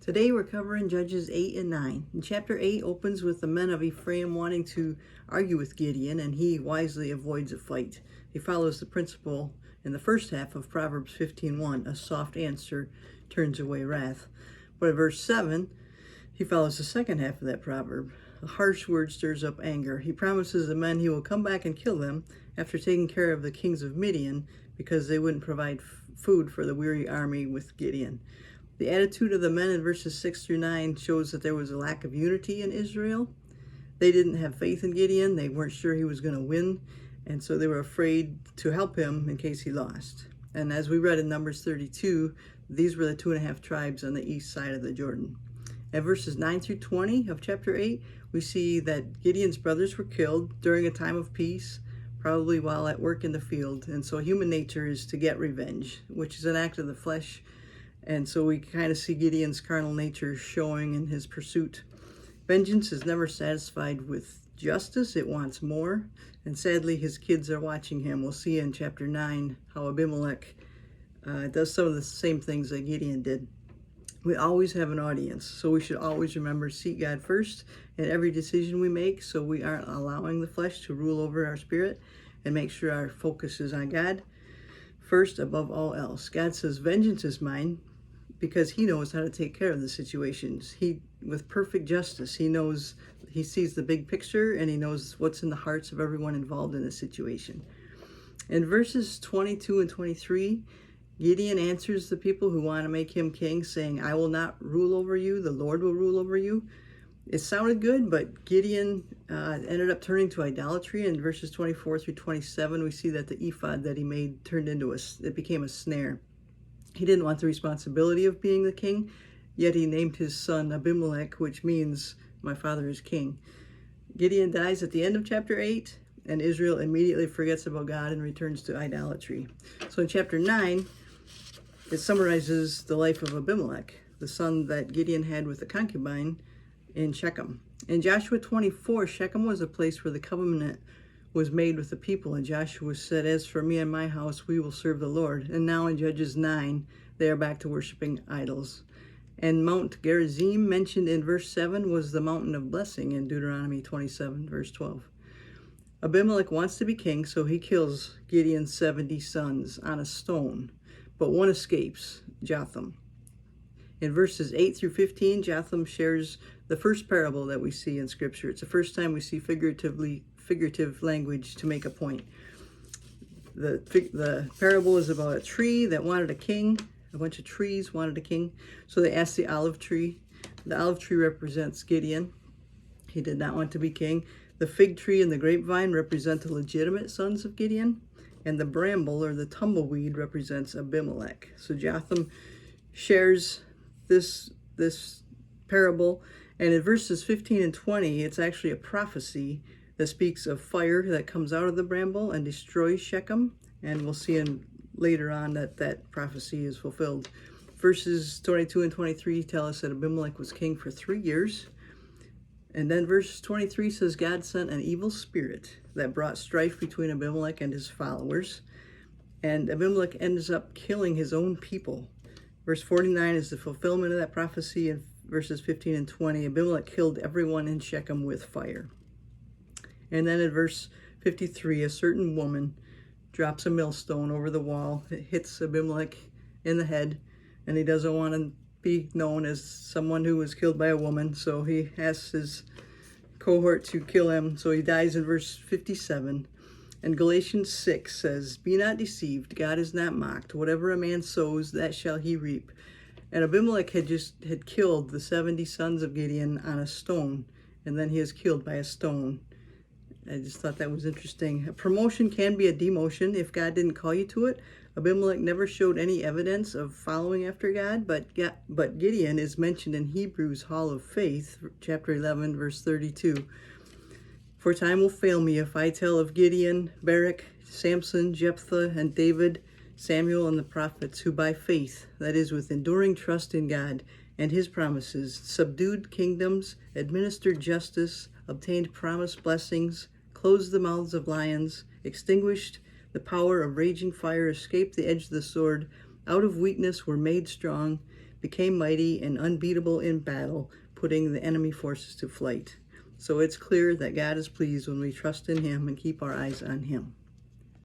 Today we're covering Judges 8 and 9. And chapter 8 opens with the men of Ephraim wanting to argue with Gideon, and he wisely avoids a fight. He follows the principle in the first half of Proverbs 15:1, a soft answer turns away wrath. But in verse 7, he follows the second half of that proverb. A harsh word stirs up anger. He promises the men he will come back and kill them after taking care of the kings of Midian because they wouldn't provide food for the weary army with Gideon. The attitude of the men in verses 6 through 9 shows that there was a lack of unity in Israel. They didn't have faith in Gideon. They weren't sure he was going to win, and so they were afraid to help him in case he lost. And as we read in Numbers 32, these were the 2.5 tribes on the east side of the Jordan. At verses 9 through 20 of chapter 8, we see that Gideon's brothers were killed during a time of peace, probably while at work in the field. And so human nature is to get revenge, which is an act of the flesh. And so we kind of see Gideon's carnal nature showing in his pursuit. Vengeance is never satisfied with justice, it wants more. And sadly, his kids are watching him. We'll see in chapter 9 how Abimelech does some of the same things that Gideon did. We always have an audience, so we should always remember to seek God first in every decision we make, so we aren't allowing the flesh to rule over our spirit, and make sure our focus is on God first above all else. God says, vengeance is mine, because he knows how to take care of the situations. With perfect justice, he sees the big picture, and he knows what's in the hearts of everyone involved in the situation. In verses 22 and 23, Gideon answers the people who want to make him king, saying, I will not rule over you, the Lord will rule over you. It sounded good, but Gideon ended up turning to idolatry. In verses 24 through 27, we see that the ephod that he made it became a snare. He didn't want the responsibility of being the king, yet he named his son Abimelech, which means my father is king. Gideon dies at the end of chapter 8, and Israel immediately forgets about God and returns to idolatry. So in chapter 9, it summarizes the life of Abimelech, the son that Gideon had with the concubine in Shechem. In Joshua 24, Shechem was a place where the covenant was made with the people, and Joshua said, as for me and my house, we will serve the Lord. And now in Judges 9, they are back to worshiping idols. And Mount Gerizim, mentioned in verse 7, was the mountain of blessing in Deuteronomy 27, verse 12. Abimelech wants to be king, so he kills Gideon's 70 sons on a stone, but one escapes, Jotham. In verses 8 through 15, Jotham shares the first parable that we see in Scripture. It's the first time we see figurative language to make a point. The parable is about a tree that wanted a king. A bunch of trees wanted a king. So they asked the olive tree. The olive tree represents Gideon. He did not want to be king. The fig tree and the grapevine represent the legitimate sons of Gideon. And the bramble, or the tumbleweed, represents Abimelech. So Jotham shares this parable. And in verses 15 and 20, it's actually a prophecy that speaks of fire that comes out of the bramble and destroys Shechem. And we'll see later on that prophecy is fulfilled. Verses 22 and 23 tell us that Abimelech was king for 3 years. And then verse 23 says God sent an evil spirit that brought strife between Abimelech and his followers. And Abimelech ends up killing his own people. Verse 49 is the fulfillment of that prophecy. In verses 15 and 20, Abimelech killed everyone in Shechem with fire. And then in verse 53, a certain woman drops a millstone over the wall. It hits Abimelech in the head, and he doesn't want to be known as someone who was killed by a woman, so he asks his cohort to kill him. So he dies in verse 57. And Galatians 6 says, be not deceived, God is not mocked. Whatever a man sows, that shall he reap. And Abimelech had killed the 70 sons of Gideon on a stone, and then he is killed by a stone. I just thought that was interesting. A promotion can be a demotion if God didn't call you to it. Abimelech never showed any evidence of following after God, but Gideon is mentioned in Hebrews' Hall of Faith, chapter 11, verse 32. For time will fail me if I tell of Gideon, Barak, Samson, Jephthah, and David, Samuel, and the prophets, who by faith, that is, with enduring trust in God and his promises, subdued kingdoms, administered justice, obtained promised blessings, closed the mouths of lions, extinguished the power of raging fire, escaped the edge of the sword, out of weakness were made strong, became mighty and unbeatable in battle, putting the enemy forces to flight. So it's clear that God is pleased when we trust in Him and keep our eyes on Him.